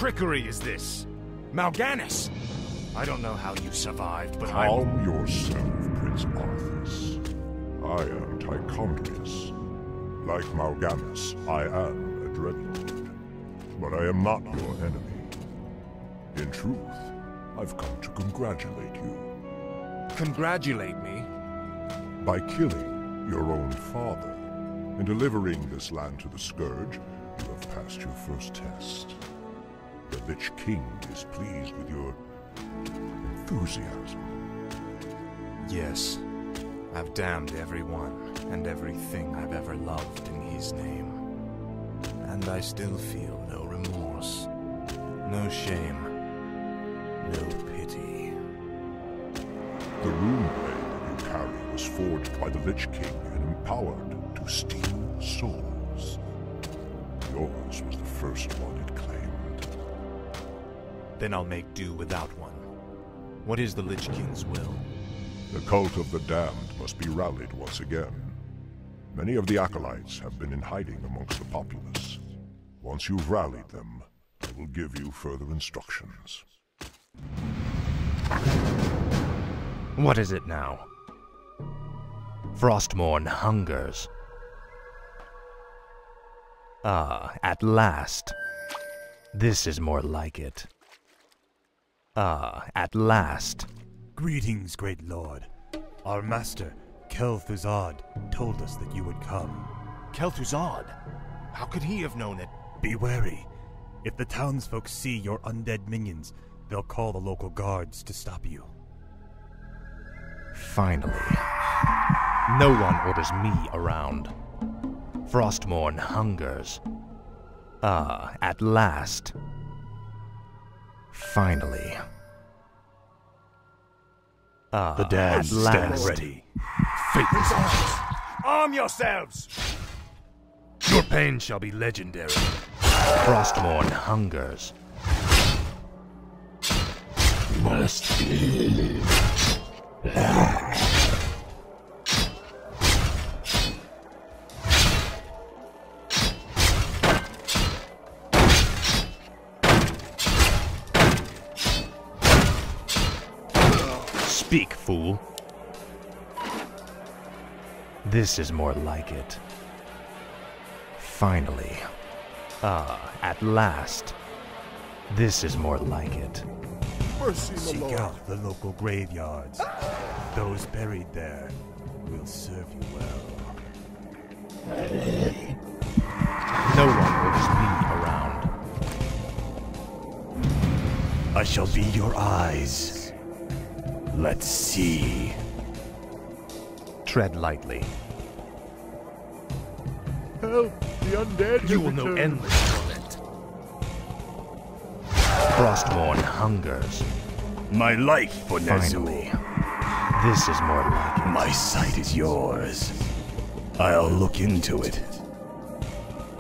trickery is this? Mal'Ganis! I don't know how you survived, but Calm yourself, Prince Arthas. I am Tichondrius. Like Mal'Ganis, I am a Dreadlord. But I am not your enemy. In truth, I've come to congratulate you. Congratulate me? By killing your own father and delivering this land to the Scourge, you have passed your first test. The Lich King is pleased with your enthusiasm. Yes. I've damned everyone and everything I've ever loved in his name. And I still feel no remorse, no shame, no pity. The rune blade that you carry was forged by the Lich King and empowered to steal souls. Yours was the first one it claimed. Then I'll make do without one. What is the Lich King's will? The cult of the damned must be rallied once again. Many of the acolytes have been in hiding amongst the populace. Once you've rallied them, I will give you further instructions. What is it now? Frostmourne hungers. Ah, at last. This is more like it. Ah, at last. Greetings, great lord. Our master, Kel'Thuzad, told us that you would come. Kel'Thuzad? How could he have known it? Be wary. If the townsfolk see your undead minions, they'll call the local guards to stop you. Finally. No one orders me around. Frostmourne hungers. Ah, at last. Finally. Ah, The damned at last. stand ready. Arm yourselves! Your pain shall be legendary. Frostmourne hungers. Must be. Speak, fool. This is more like it. Finally. Ah, at last. This is more like it. Mercy, Seek out the local graveyards. Those buried there will serve you well. No one orders me around. I shall be your eyes. Let's see. Tread lightly. Help! The undead You have will know returned. endless torment. Frostmourne hungers. My life, Bonezu. Finally. This is more like it. My sight is yours. I'll look into it.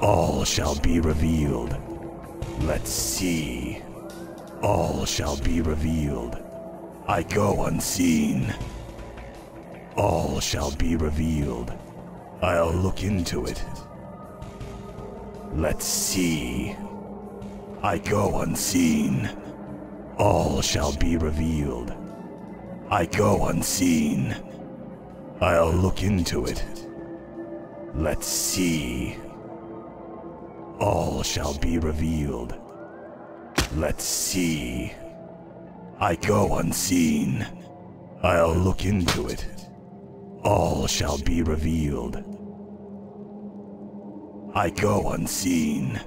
All shall be revealed. Let's see. All shall be revealed. I go unseen. All shall be revealed. I'll look into it. Let's see. I go unseen. All shall be revealed. I go unseen. I'll look into it. Let's see. All shall be revealed. Let's see. I go unseen. I'll look into it. All shall be revealed. I go unseen.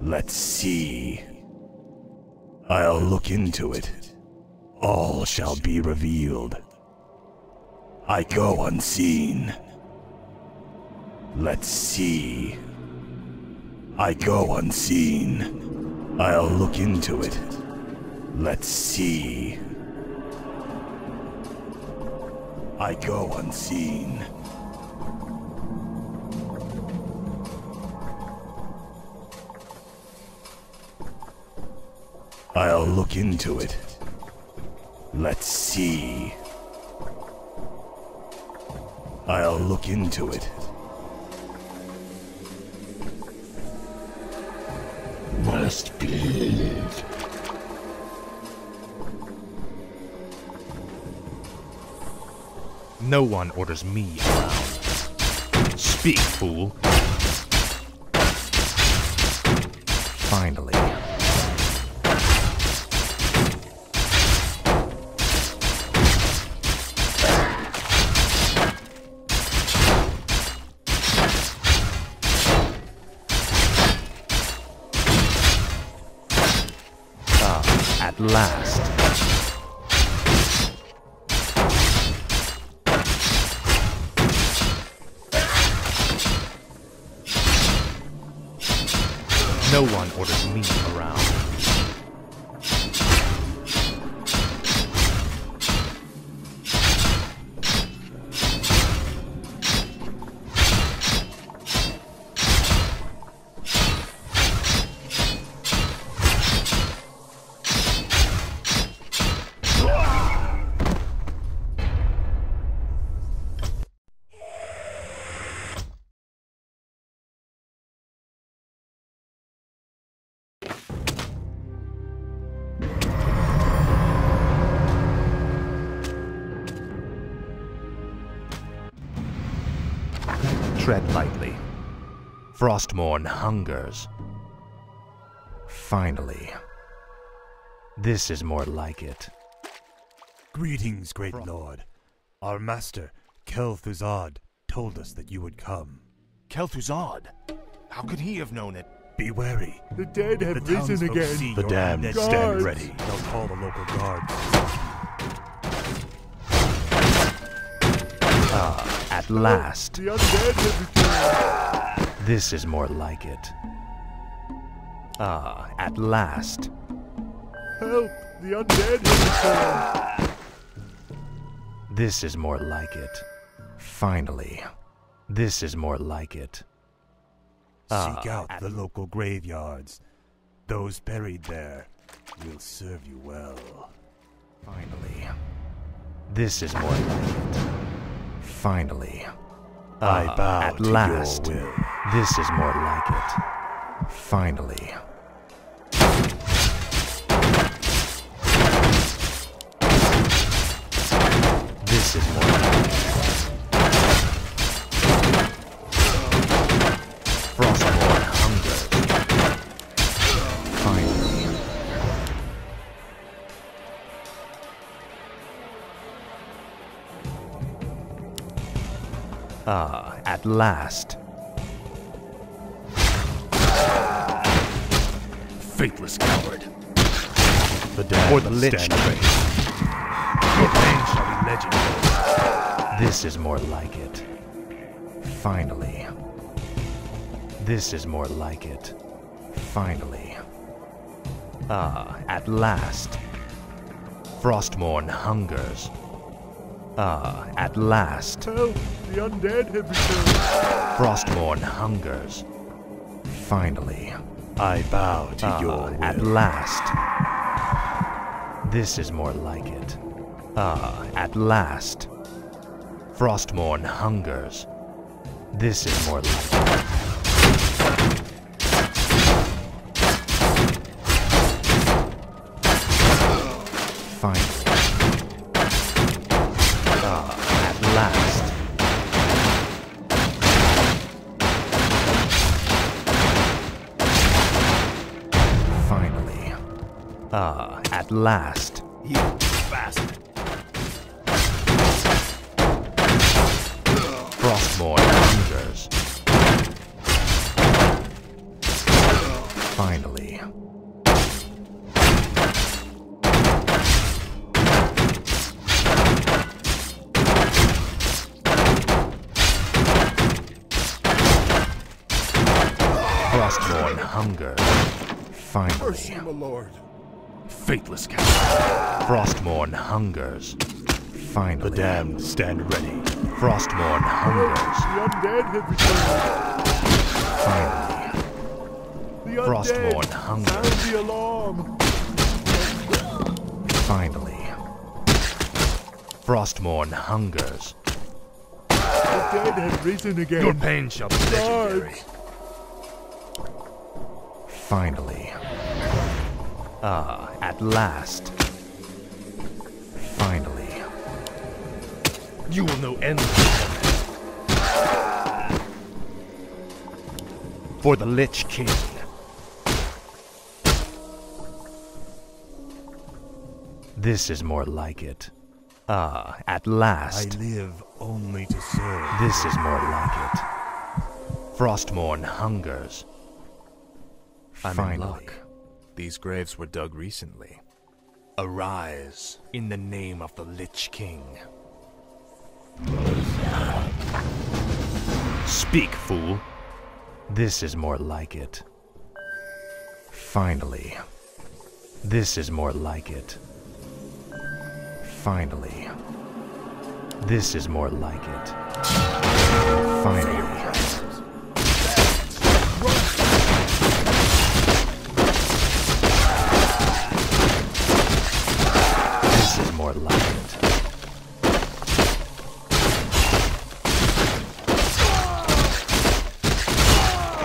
Let's see. I'll look into it. All shall be revealed. I go unseen. Let's see. I go unseen. I'll look into it. Let's see. I go unseen. I'll look into it. Let's see. I'll look into it. must bleed. No one orders me around. Speak, fool. Finally. At last. No one orders me around. Tread lightly. Frostmourne hungers. Finally. This is more like it. Greetings, great lord. Our master, Kel'Thuzad, told us that you would come. Kel'Thuzad? How could he have known it? Be wary. The dead have The risen townsfolk again. see The your damned undead stand stand ready. ready. They'll call the local guards. At last. The undead have returned. This is more like it. At last. Help! The undead have returned. This is more like it. Finally. This is more like it. Seek out the local graveyards. Those buried there will serve you well. Finally. This is more like it. Finally. I bow at to last. your will. This is more like it. Finally. This is more like it. Frostmourne hungers. Finally. At last. Faithless coward. The damned or the lich trade. Your pain shall be legendary. This is more like it. Finally. This is more like it. Finally. At last. Frostmourne hungers. At last. Help! The undead have returned. Frostmourne hungers. Finally. I bow to your will. At last. This is more like it. At last. Frostmourne hungers. This is more like it. Finally. At last. Finally. At last. You bastard. Frostmourne hungers. Finally. Frostmourne hungers. Finally. Mercy, my lord. Faithless coward. Frostmourne hungers. Finally. The damned stand ready. Frostmourne hungers. The undead have returned. Finally. The Frostmourne undead hungers. sound the alarm. Finally. Frostmourne hungers. The dead have risen again. Your pain shall be legendary. Guards. Finally. Ah, at last. Finally. You will know endless torment. For the Lich King. This is more like it. Ah, at last. I live only to serve. This is more like it. Frostmourne hungers. I'm in luck. These graves were dug recently. Arise in the name of the Lich King. Speak, fool. This is more like it. Finally. This is more like it. Finally. This is more like it. Finally. This is more like it.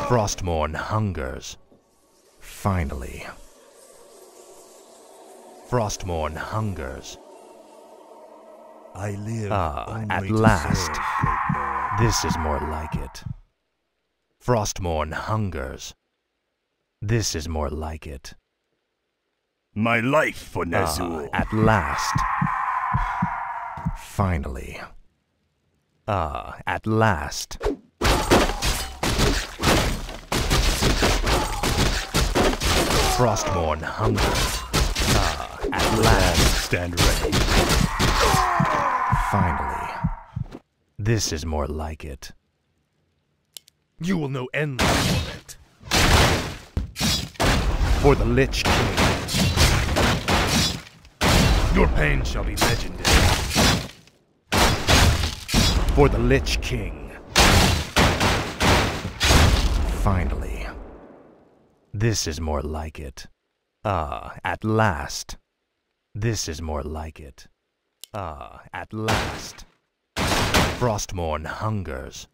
Frostmourne hungers. Finally. Frostmourne hungers. I live only at to last. serve, great lord. This is more like it. Frostmourne hungers. This is more like it. My life for Nazul. At last. Finally. At last. Frostmourne hungers. At last. Stand ready. Finally. This is more like it. You will know endless torment. For the Lich King. Your pain shall be legendary. For the Lich King. Finally. This is more like it. At last. This is more like it. At last. Frostmourne hungers.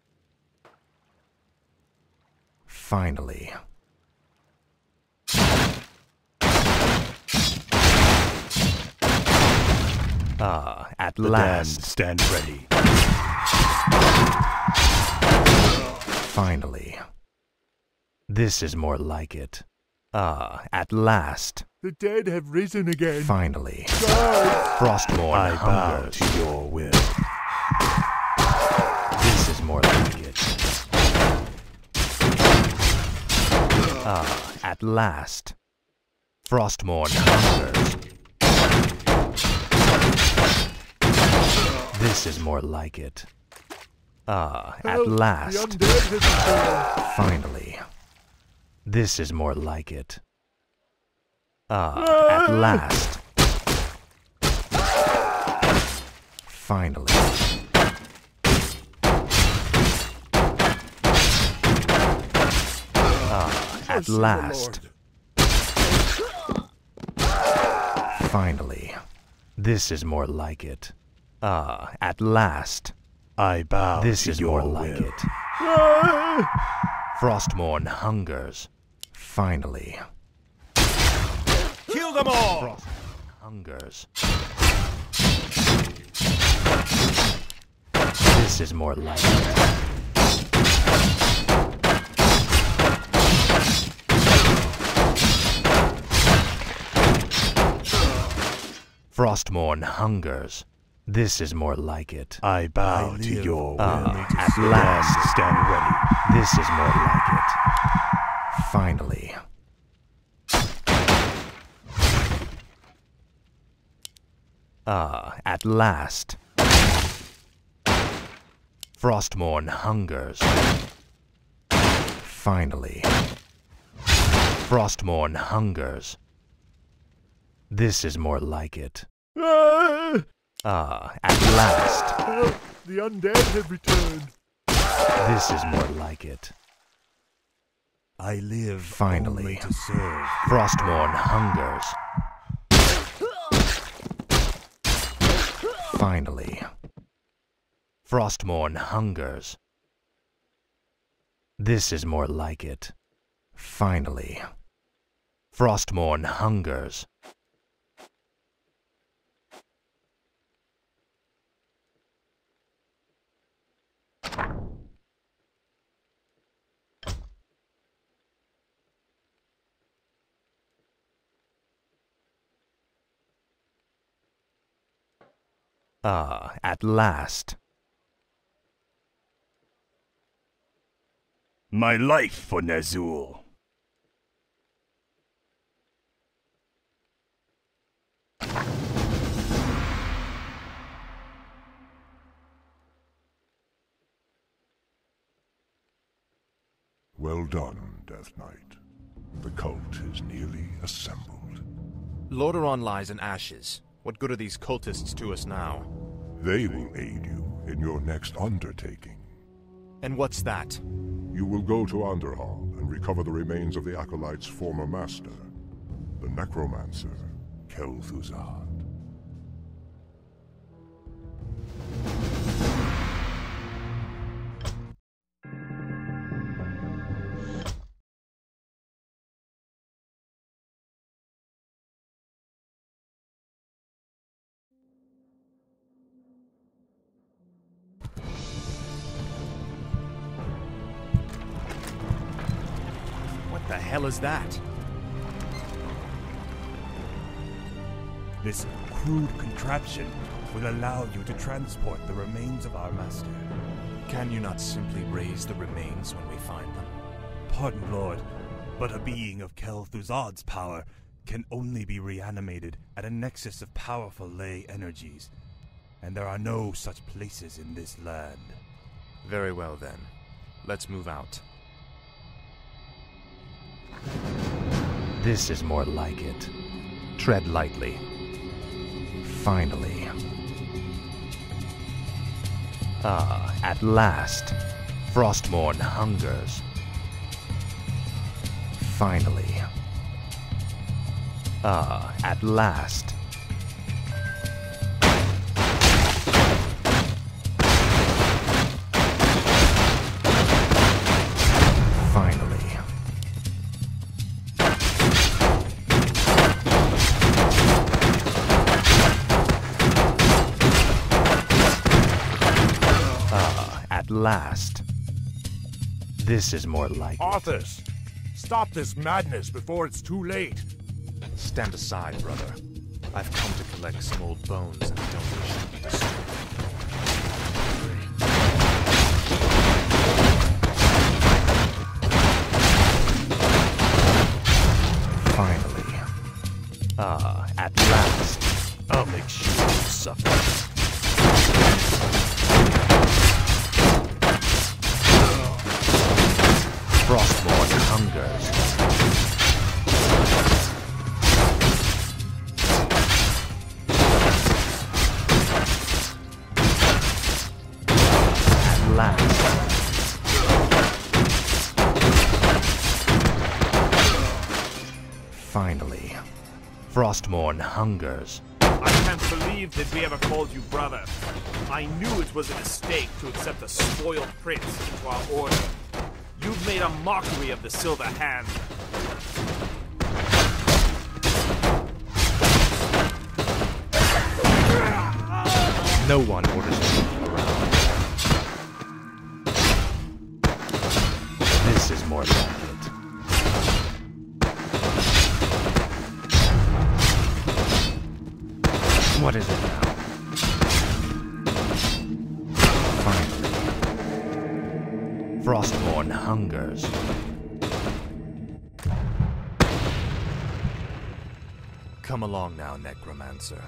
Finally. At The last. damned stand ready. Finally. This is more like it. At last. The dead have risen again. Finally. God! Frostmourne I bow hungers. to your will. This is more like it. At last. Frostmourne hungers. This is more like it. At Help, last. The undead has returned. Finally. This is more like it. At last. Finally. At Bless you, the last. Lord. Finally. This is more like it. At last. I bow This to is your more like will. it. Ah! Frostmourne hungers. Finally. Kill them all! Frostmourne hungers. This is more like it. Frostmourne hungers. This is more like it. I bow I to live your will. only to At serve. last. Damned stand ready. This is more like it. Finally. At last. Frostmourne hungers. Finally. Frostmourne hungers. This is more like it. Ah! At last. Help, the undead have returned. This is more like it. I live Finally. only to serve. Frostmourne hungers. Finally. Frostmourne hungers. This is more like it. Finally. Frostmourne hungers. Ah, at last. My life for Ner'zhul. Well done, Death Knight. The cult is nearly assembled. Lordaeron lies in ashes. What good are these cultists to us now? They will aid you in your next undertaking. And what's that? You will go to Underhall and recover the remains of the Acolyte's former master, the necromancer, Kel'Thuzad. What the hell is that? This crude contraption will allow you to transport the remains of our master. Can you not simply raise the remains when we find them? Pardon, Lord, but a being of Kel'Thuzad's power can only be reanimated at a nexus of powerful ley energies, and there are no such places in this land. Very well then. Let's move out. This is more like it. Tread lightly. Finally. Ah, at last. Frostmourne hungers. Finally. Ah, at last. Finally. At last. This is more like it. Arthas, stop this madness before it's too late. Stand aside, brother. I've come to collect some old bones and I don't wish to be disturbed. Finally. Ah, at last. I'll make sure you suffer. Frostmourne hungers. At last. Finally. Frostmourne hungers. I can't believe that we ever called you brother. I knew it was a mistake to accept a spoiled prince into our order. You've made a mockery of the Silver Hand. No one orders me around. This is more like it. What is it now? Finally. Frostmourne hungers. Come along now, Necromancer.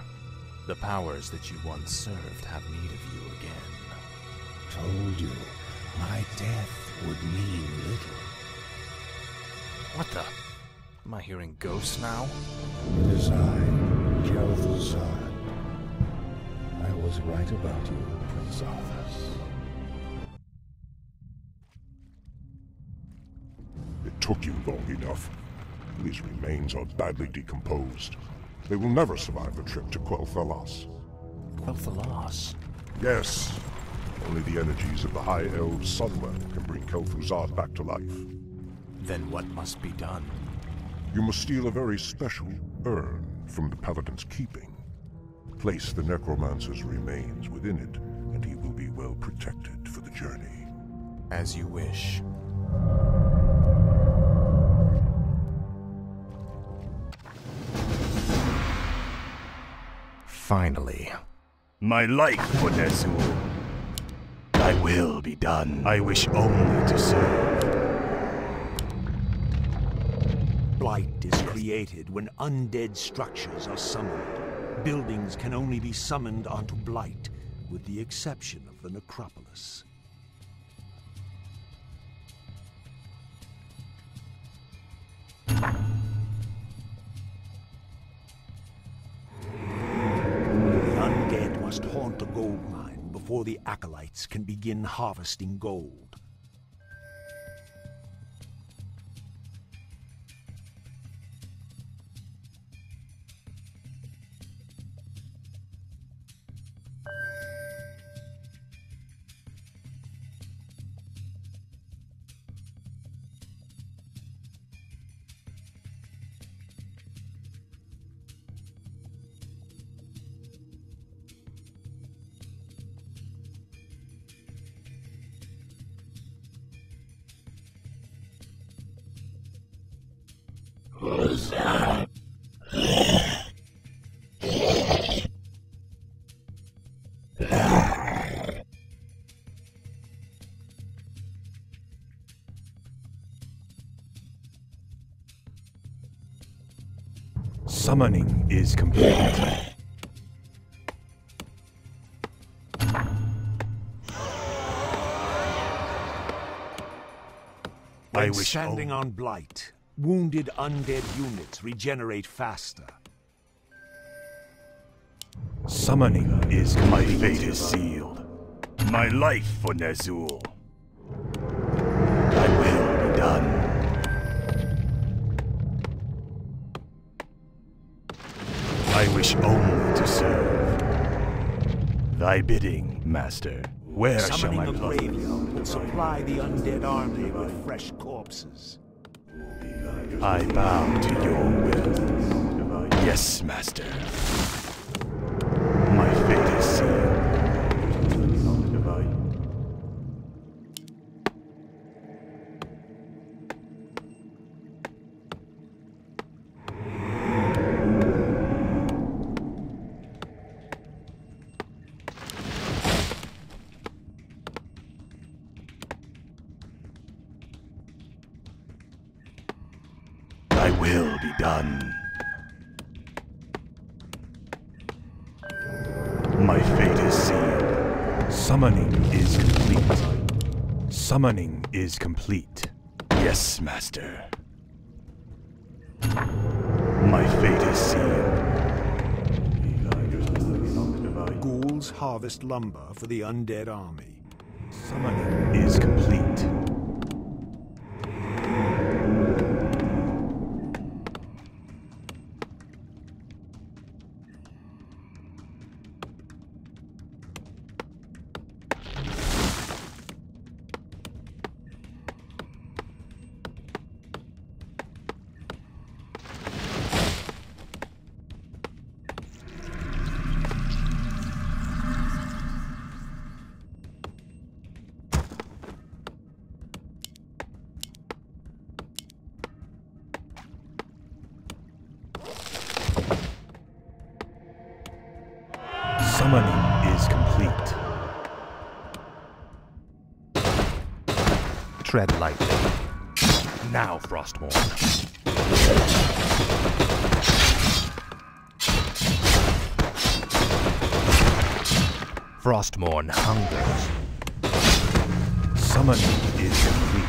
The powers that you once served have need of you again. Told you, my death would mean little. What the? Am I hearing ghosts now? It is I, Kel'Thuzad. I was right about you, Prince Arthas. It took you long enough. These remains are badly decomposed. They will never survive the trip to Quel'Thalas. Quel'Thalas? Yes. Only the energies of the High Elves' Sunwell can bring Kel'Thuzad back to life. Then what must be done? You must steal a very special urn from the Paladin's keeping. Place the necromancer's remains within it, and he will be well protected for the journey. As you wish. Finally. My life for Ner'zhul. Thy will be done. I wish only to serve. Blight is created when undead structures are summoned. Buildings can only be summoned onto Blight, with the exception of the necropolis. The undead must haunt the gold mine before the acolytes can begin harvesting gold. Summoning is complete. When standing on Blight, wounded undead units regenerate faster. Summoning is complete. My fate is sealed. My life for Ner'zhul. Thy will be done. I wish only to serve. Thy bidding, Master. Where shall my Summoning a love? graveyard will supply the undead army with fresh corpses. I bow to your will. Yes, Master. My fate is sealed. Thy will be done. My fate is sealed. Summoning is complete. Summoning is complete. Yes, Master. My fate is sealed. Ghouls harvest lumber for the undead army. Summoning is complete. Summoning is complete. Tread lightly. Now, Frostmourne. Frostmourne hungers. Summoning is complete.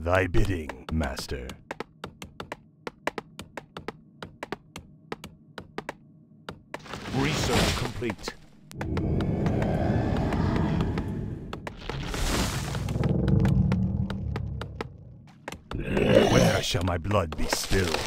Thy bidding, master. Research complete. Where shall my blood be spilled?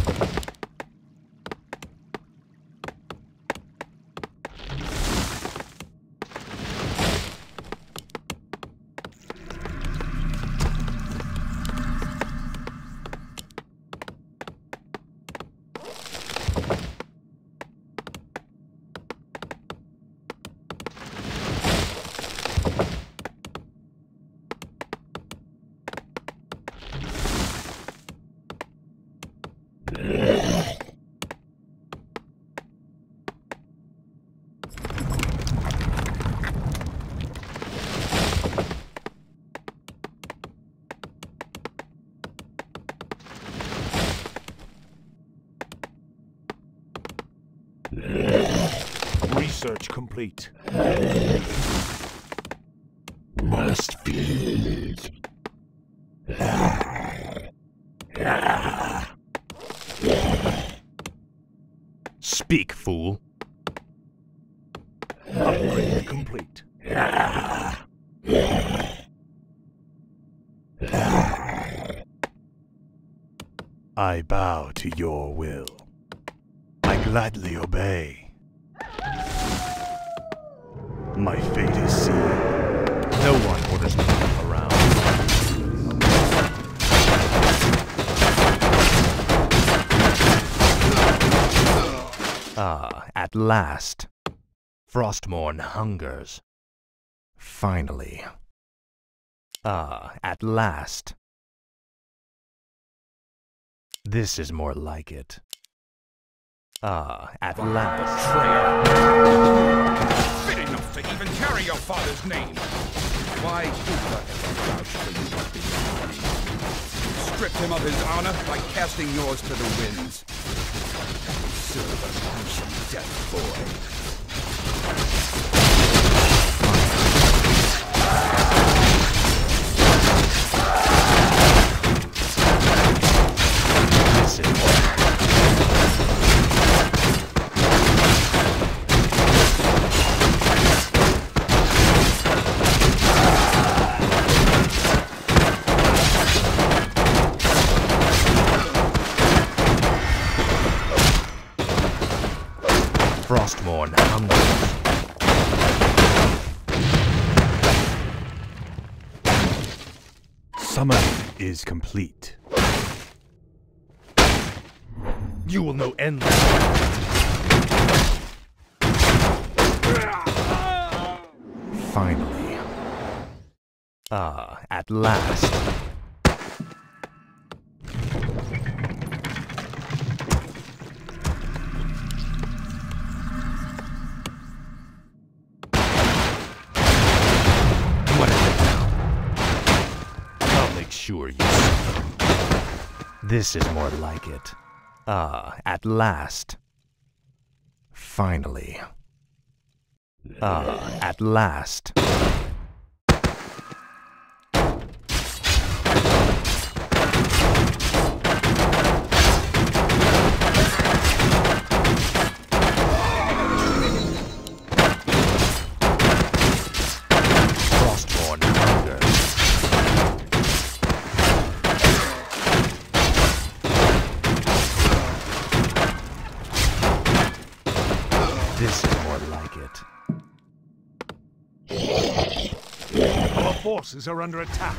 Research complete. Must feed. Speak, fool. Upgrade complete. I bow to your will. I gladly obey. My fate is sealed. No one orders me to come around. At last. Frostmourne hungers. Finally. At last. This is more like it. At last. Fit enough to even carry your father's name. Why should I ever vouch for you but beyond me? You stripped him of his honor by casting yours to the winds. Serve a gruesome death, boy. Frostmourne hungers. Summon is complete. You will know endless. Finally. At last. What is it now? I'll make sure you suffer. This is more like it. At last. Finally. At last. Frostmourne hungers. This is more like it. Our forces are under attack.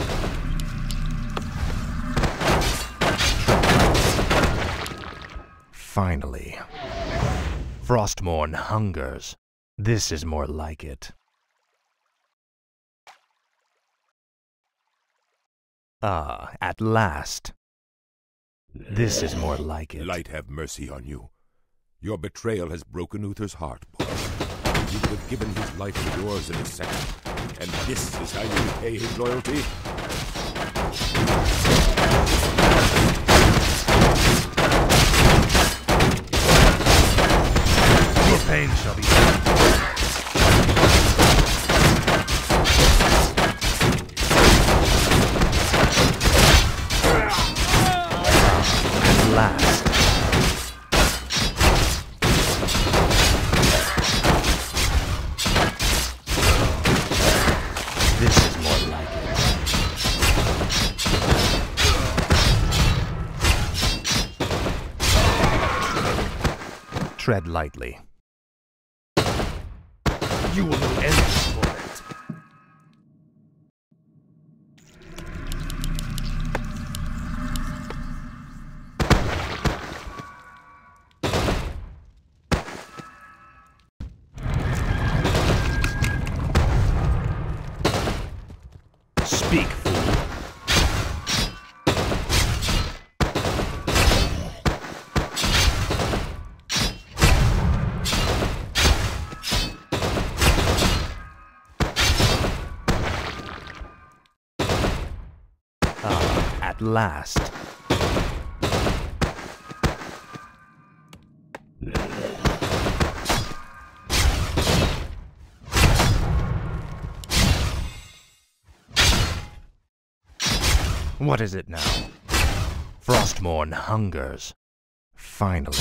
Finally. Frostmourne hungers. This is more like it. At last. This is more like it. Light have mercy on you. Your betrayal has broken Uther's heart, boy. You would have given his life for yours in a second. And this is how you repay his loyalty? Your pain shall be This is more like it. Tread lightly. You will know endless for it. Speak, fool. At last. What is it now? Frostmourne hungers. Finally.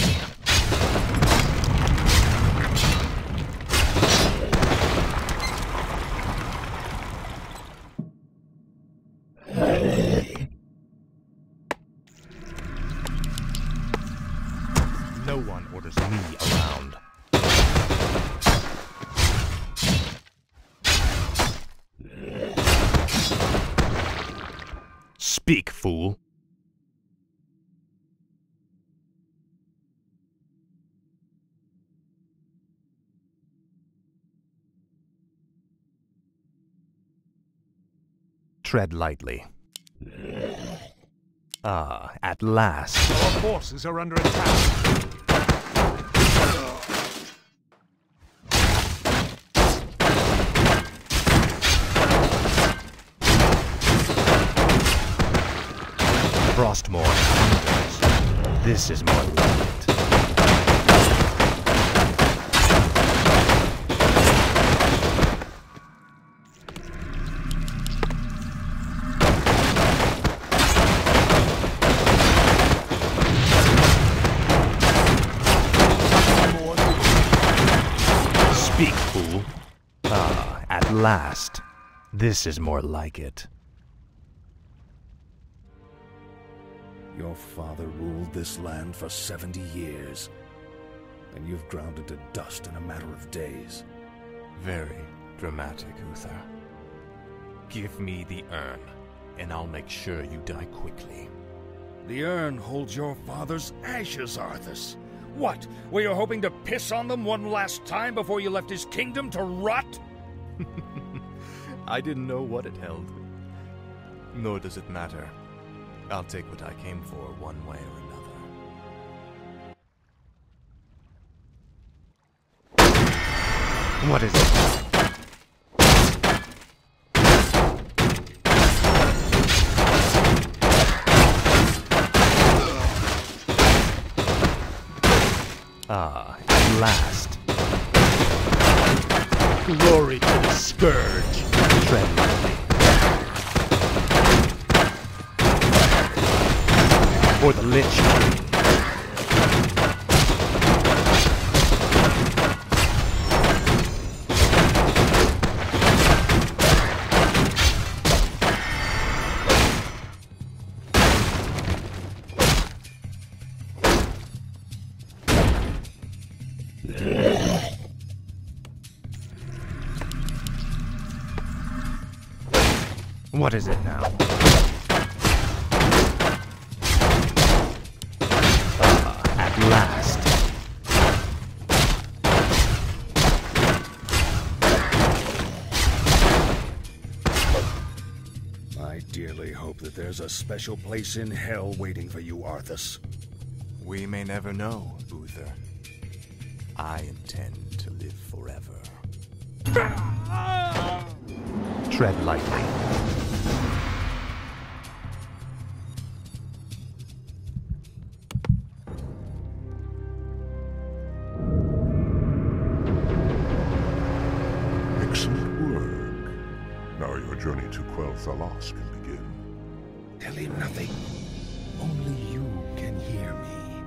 No one orders me around. Speak, fool. Tread lightly. Ah, at last. Our forces are under attack. Frostmourne hungers. This is more like it. Speak, fool. Ah, at last. This is more like it. Your father ruled this land for 70 years, and you've ground it to dust in a matter of days. Very dramatic, Uther. Give me the urn, and I'll make sure you die quickly. The urn holds your father's ashes, Arthas. What, were you hoping to piss on them one last time before you left his kingdom to rot? I didn't know what it held. Nor does it matter. I'll take what I came for one way or another. What is it? Ah, at last. Glory to the Scourge. Tread lightly. For the Lich King. What is it now? At last. I dearly hope that there's a special place in hell waiting for you, Arthas. We may never know, Uther. I intend to live forever. Tread lightly. Excellent work. Now your journey to Quel'Thalas can begin. Tell him nothing. Only you can hear me.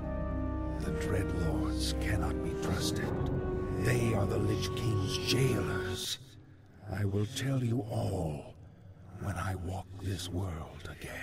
The Dreadlords cannot be trusted. They are the Lich King's jailers. I will tell you all when I walk this world again.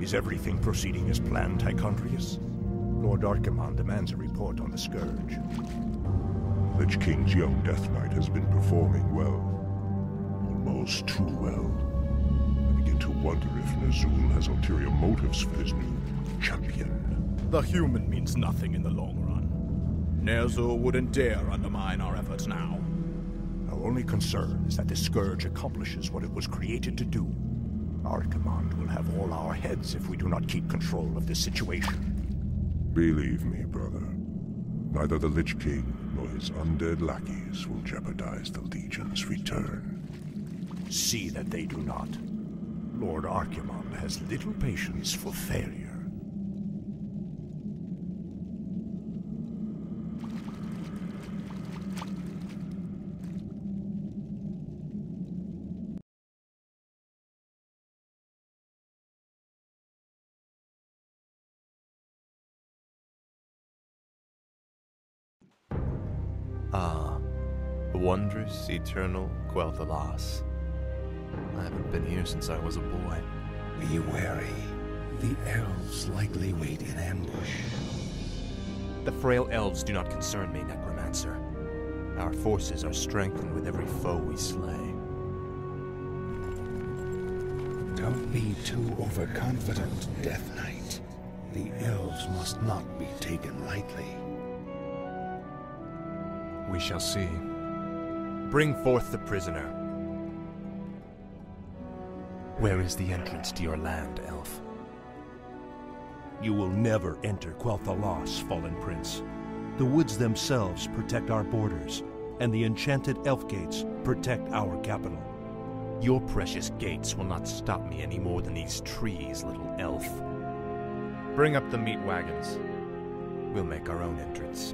Is everything proceeding as planned, Tychondrius? Lord Archimonde demands a report on the Scourge. Lich King's young Death Knight has been performing well. Almost too well. I begin to wonder if Ner'zhul has ulterior motives for his new champion. The human means nothing in the long run. Ner'zhul wouldn't dare undermine our efforts now. Our only concern is that the Scourge accomplishes what it was created to do. Archimonde will have all our heads if we do not keep control of this situation. Believe me, brother. Neither the Lich King nor his undead lackeys will jeopardize the Legion's return. See that they do not. Lord Archimonde has little patience for failure. Ah, wondrous, eternal Quel'Thalas. I haven't been here since I was a boy. Be wary. The elves likely wait in ambush. The frail elves do not concern me, Necromancer. Our forces are strengthened with every foe we slay. Don't be too overconfident, Death Knight. The elves must not be taken lightly. We shall see. Bring forth the prisoner. Where is the entrance to your land, elf? You will never enter Quel'Thalas, Fallen Prince. The woods themselves protect our borders, and the enchanted elf gates protect our capital. Your precious gates will not stop me any more than these trees, little elf. Bring up the meat wagons. We'll make our own entrance.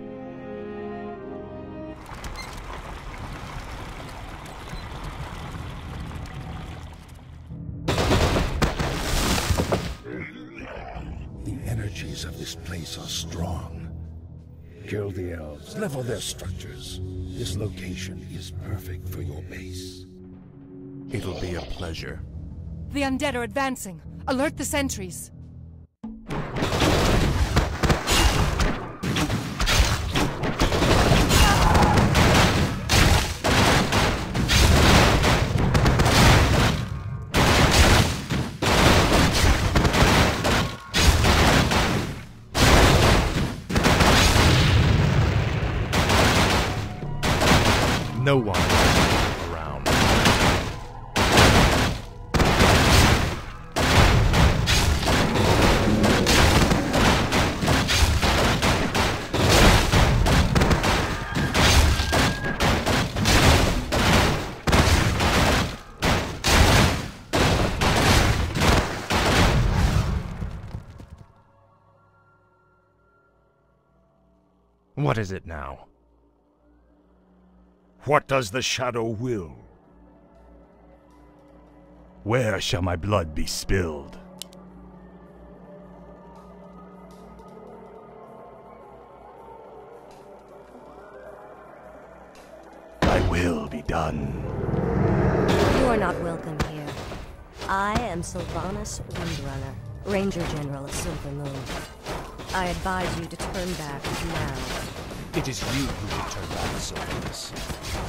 The energies of this place are strong. Kill the elves, level their structures. This location is perfect for your base. It'll be a pleasure. The undead are advancing. Alert the sentries. No one around. What is it now? What does the Shadow will? Where shall my blood be spilled? Thy will be done. You are not welcome here. I am Sylvanas Windrunner, Ranger General of Silver Moon. I advise you to turn back now. It is you who will turn back, Sylvanas.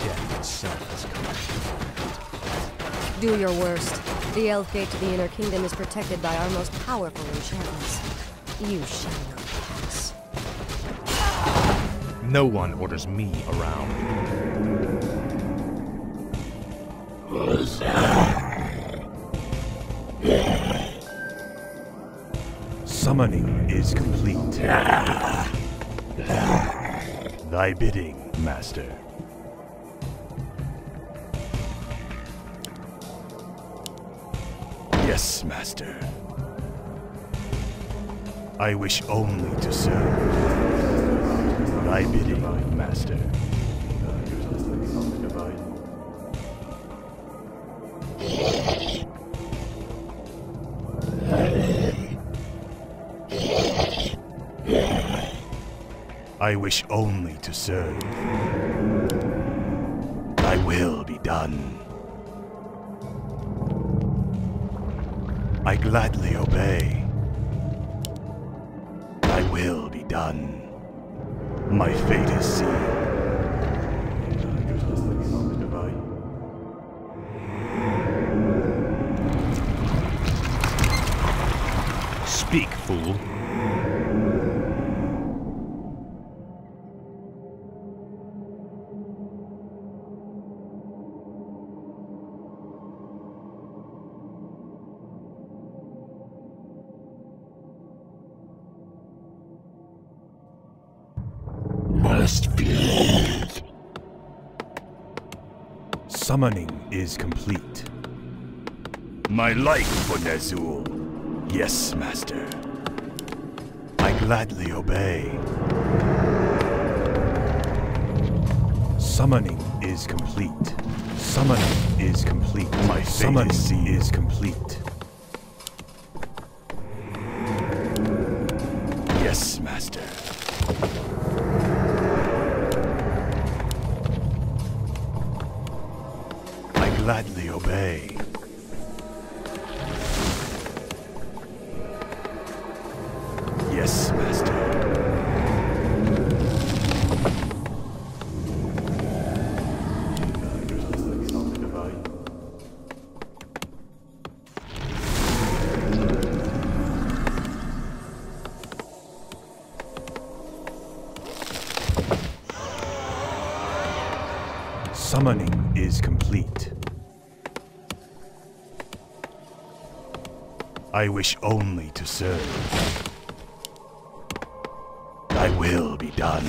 Death itself has come. Do your worst. The Elf Gate to the Inner Kingdom is protected by our most powerful enchantments. You shall not pass. No one orders me around. Summoning is complete. Thy bidding, Master. Yes, Master. I wish only to serve. Thy bidding, Master. I wish only to serve. Thy will be done. I gladly obey. Thy will be done. My fate is sealed. Speak, fool. Must be. Summoning is complete. My life for Ner'zhul. Yes, Master. I gladly obey. Summoning is complete. Summoning is complete. My summoning is complete. Yes, Master. I gladly obey. Yes, Master. Summoning is complete. I wish only to serve. Thy will be done.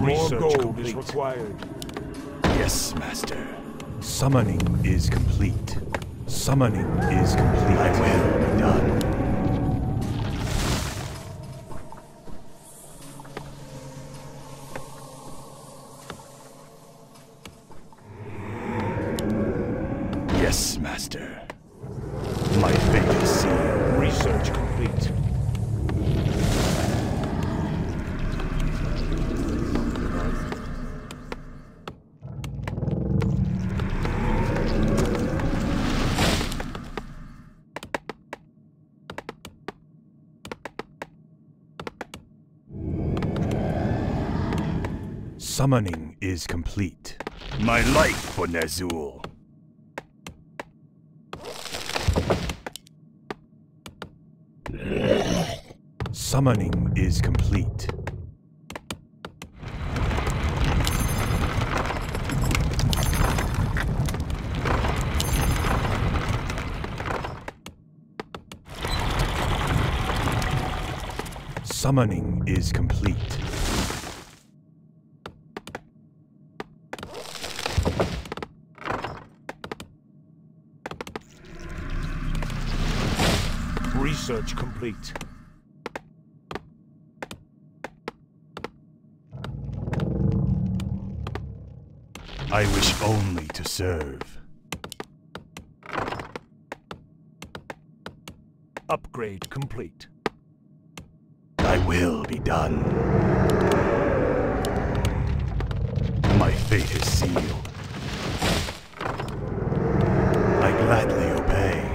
More gold is required. Yes, Master. Summoning is complete. Summoning is complete. Thy will be done. Yes, Master. My fate is sealed. Research complete. Summoning is complete. My life for Ner'zhul. Summoning is complete. Summoning is complete. Research complete. I wish only to serve. Upgrade complete. Thy will be done. My fate is sealed. I gladly obey.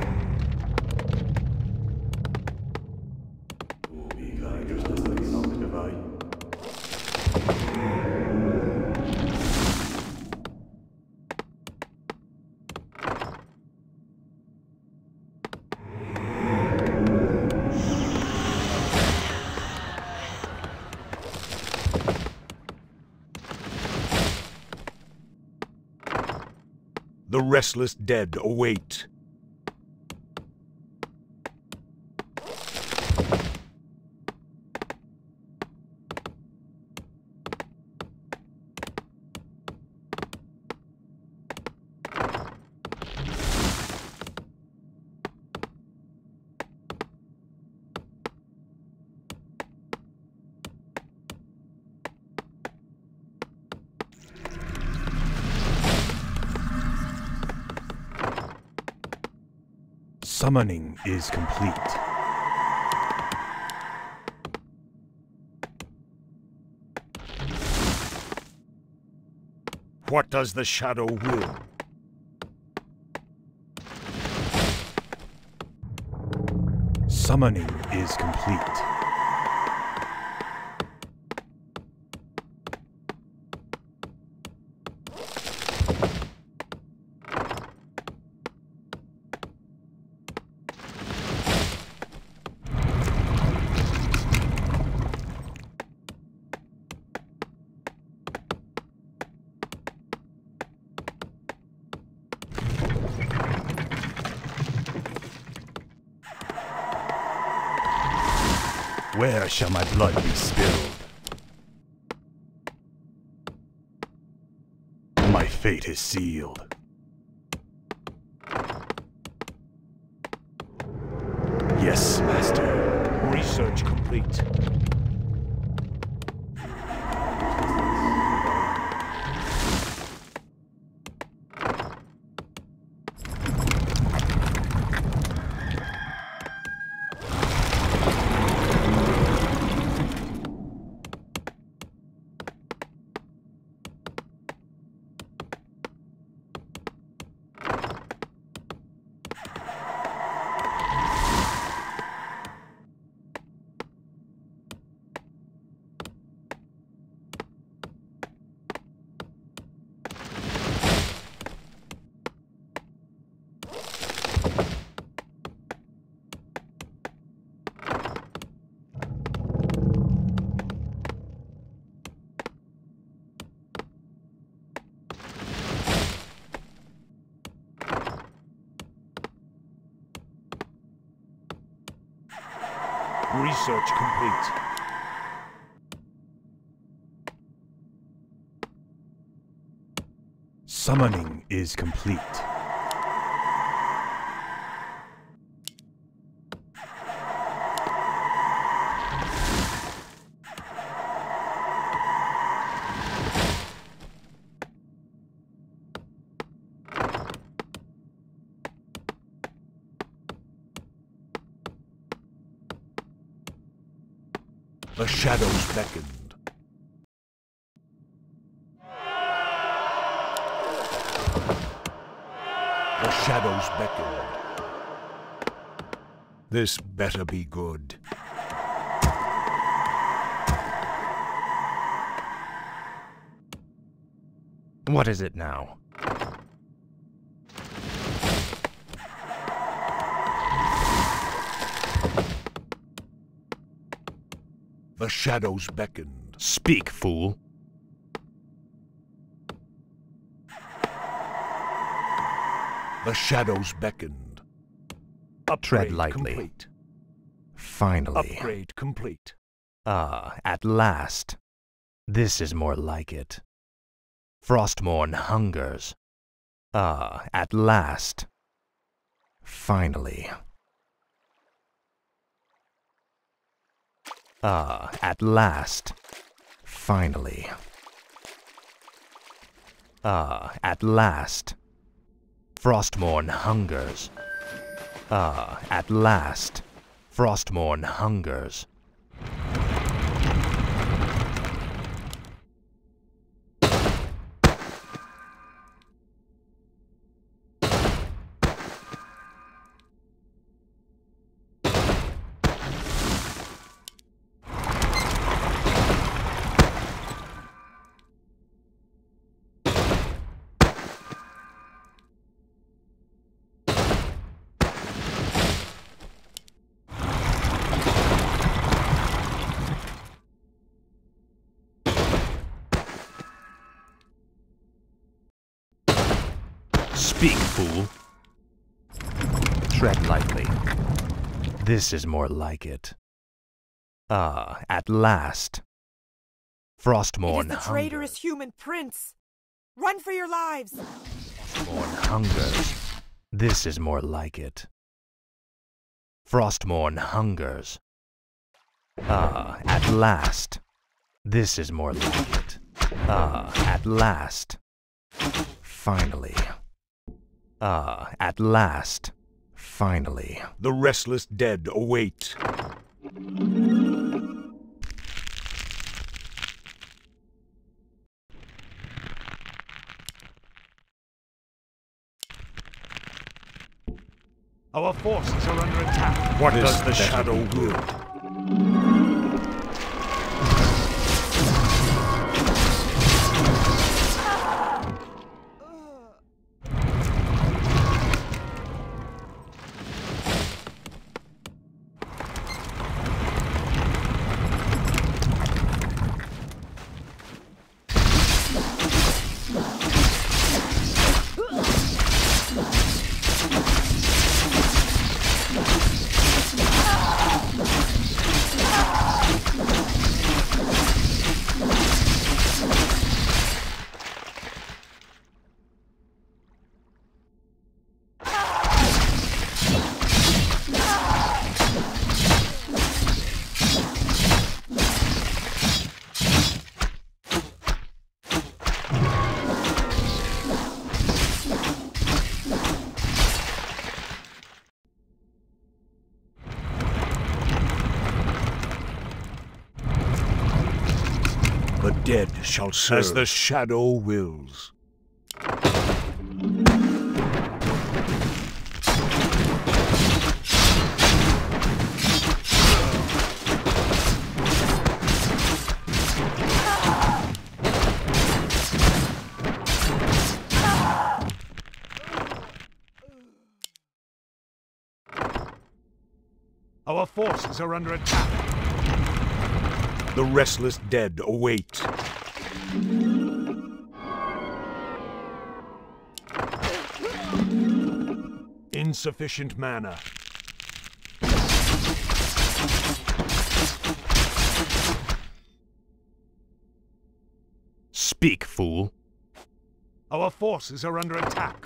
The restless dead await. Summoning is complete. What does the shadow will? Summoning is complete. Where shall my blood be spilled? My fate is sealed. Yes, Master. Research complete. Research complete. Summoning is complete. The shadows beckoned. The shadows beckoned. This better be good. What is it now? The shadows beckoned. Speak, fool. The shadows beckoned. Tread Upgrade lightly. complete. Finally. Upgrade complete. Ah, at last. This is more like it. Frostmourne hungers. Ah, at last. Finally. Ah, at last. Finally. Ah, at last. Frostmourne hungers. Ah, at last. Frostmourne hungers. Speak, fool. Tread lightly. This is more like it. Ah, at last. Frostmourne It is the traitorous human prince! Run for your lives! Frostmourne hungers. This is more like it. Frostmourne hungers. Ah, at last. This is more like it. Ah, at last. Finally. Ah, at last. Finally. The restless dead await. Our forces are under attack. What does the shadow will? The dead shall serve as the shadow wills. Our forces are under attack. The restless dead await. Insufficient mana. Speak, fool. Our forces are under attack.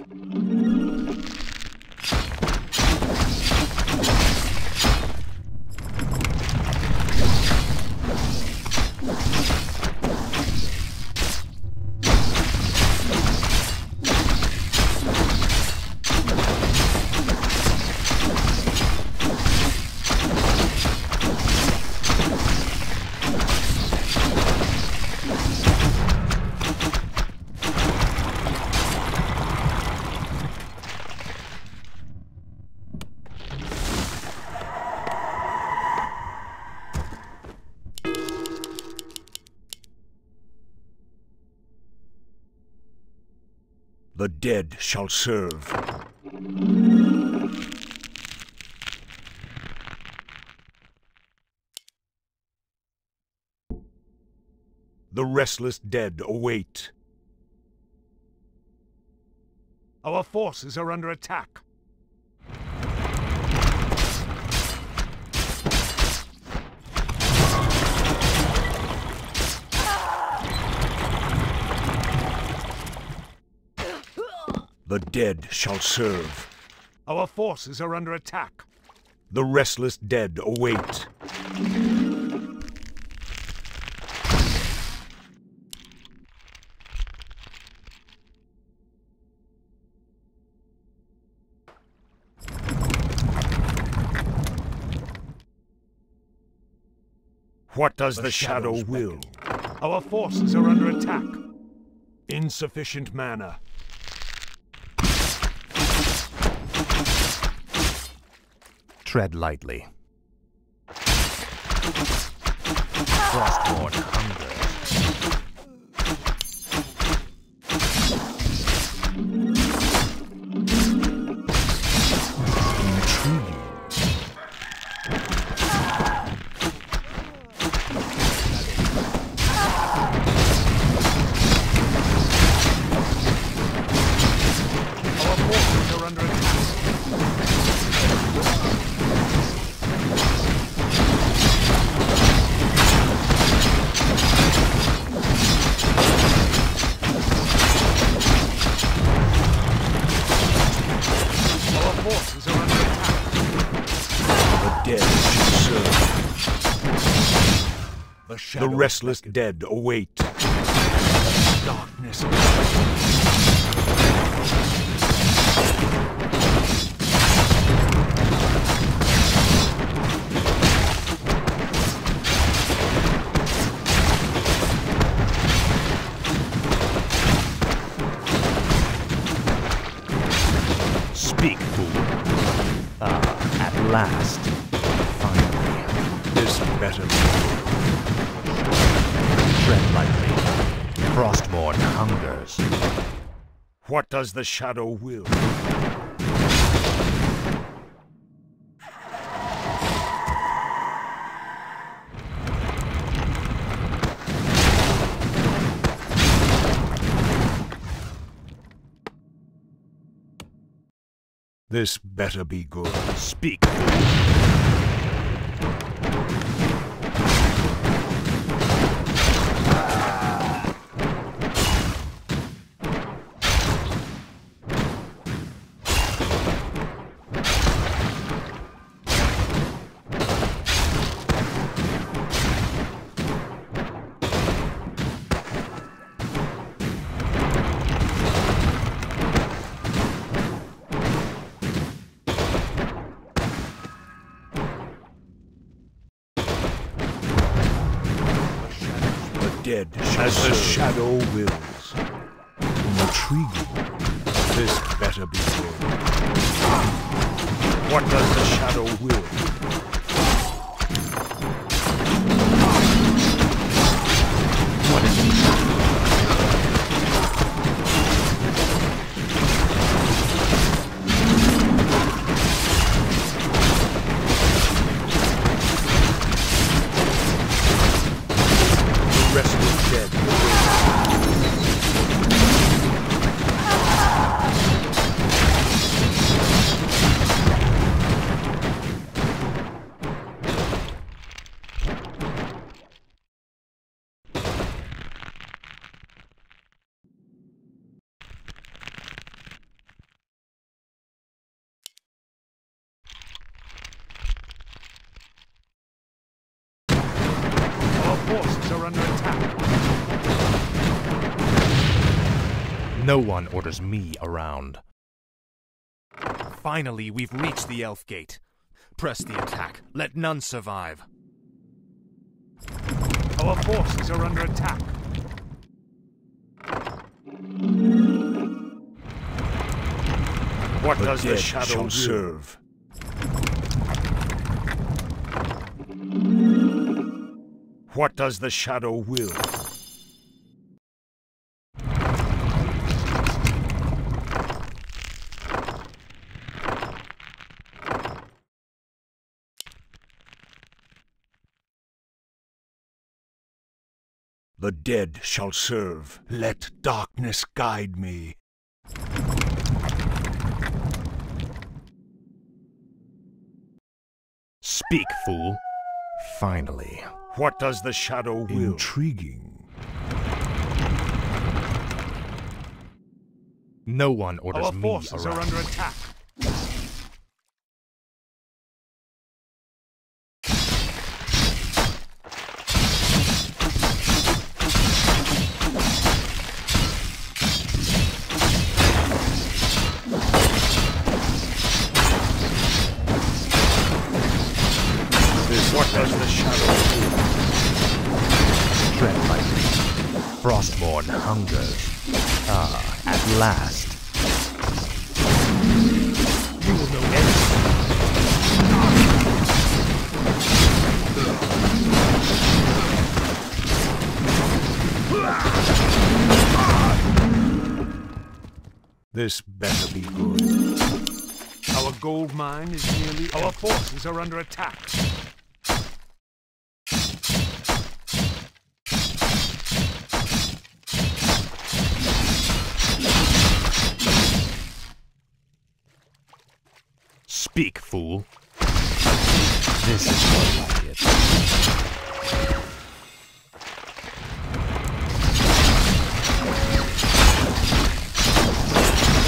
The dead shall serve. The restless dead await. Our forces are under attack. The dead shall serve. Our forces are under attack. The restless dead await. What does the shadow will? Our forces are under attack. Insufficient mana. Tread lightly. Frostmourne hungers. Intriguing. Our The restless dead await. Darkness. Speak, fool. At last. Finally. This better be. Tread lightly. Frostmourne hungers. What does the shadow will? This better be good. Speak, fool. Dead as the shadow wills. Intriguing. This better be good. What does the shadow will? What is it? Restless dead. Our forces are under attack. No one orders me around. Finally, we've reached the Elf Gate. Press the attack. Let none survive. Our forces are under attack. What does the shadow serve? What does the shadow will? The dead shall serve. Let darkness guide me. Speak, fool. Finally. What does the shadow will? Intriguing. No one orders Our me forces around. are under attack. What does the shadow do? Tread lightly. Frostmourne hungers. At last. You will know anything. This better be good. Our gold mine is nearly... Our forces are under attack. Speak, fool. This is what it.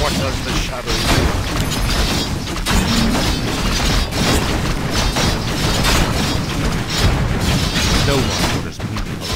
What does the shadow do? No one orders me around.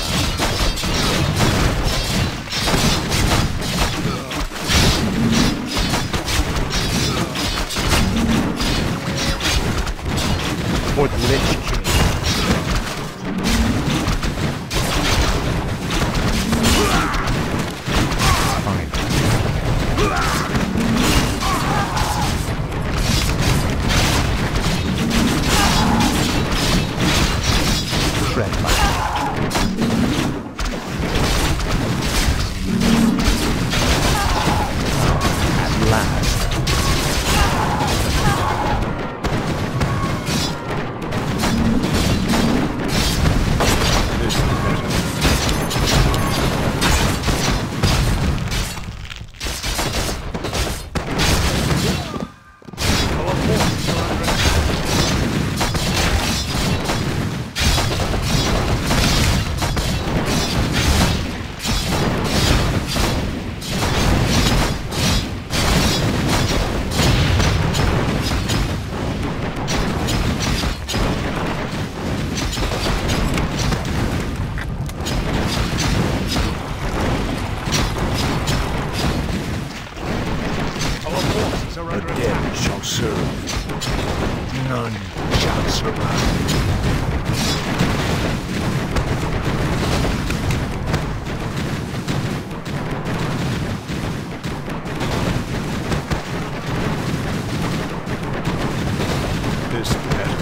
are The under dead attack. shall serve. None shall survive. This better.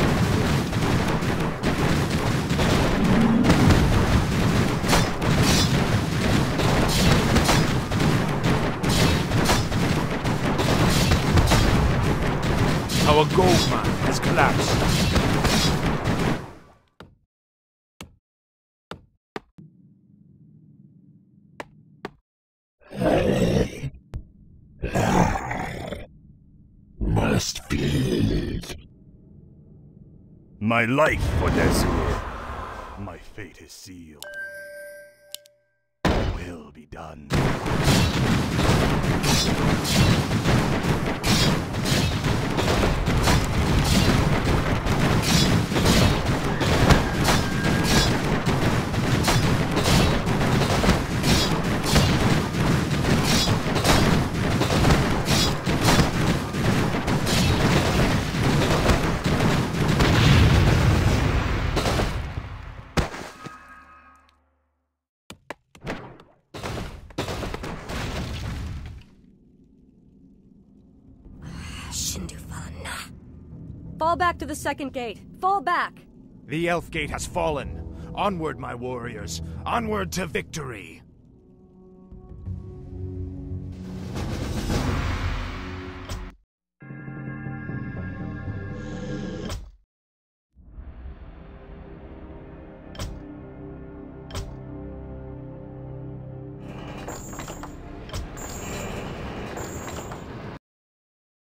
Our gold mine has collapsed. Must feed. My life for Nezur. My fate is sealed. Will be done. Fall back to the second gate. Fall back! The Elf Gate has fallen. Onward, my warriors. Onward to victory.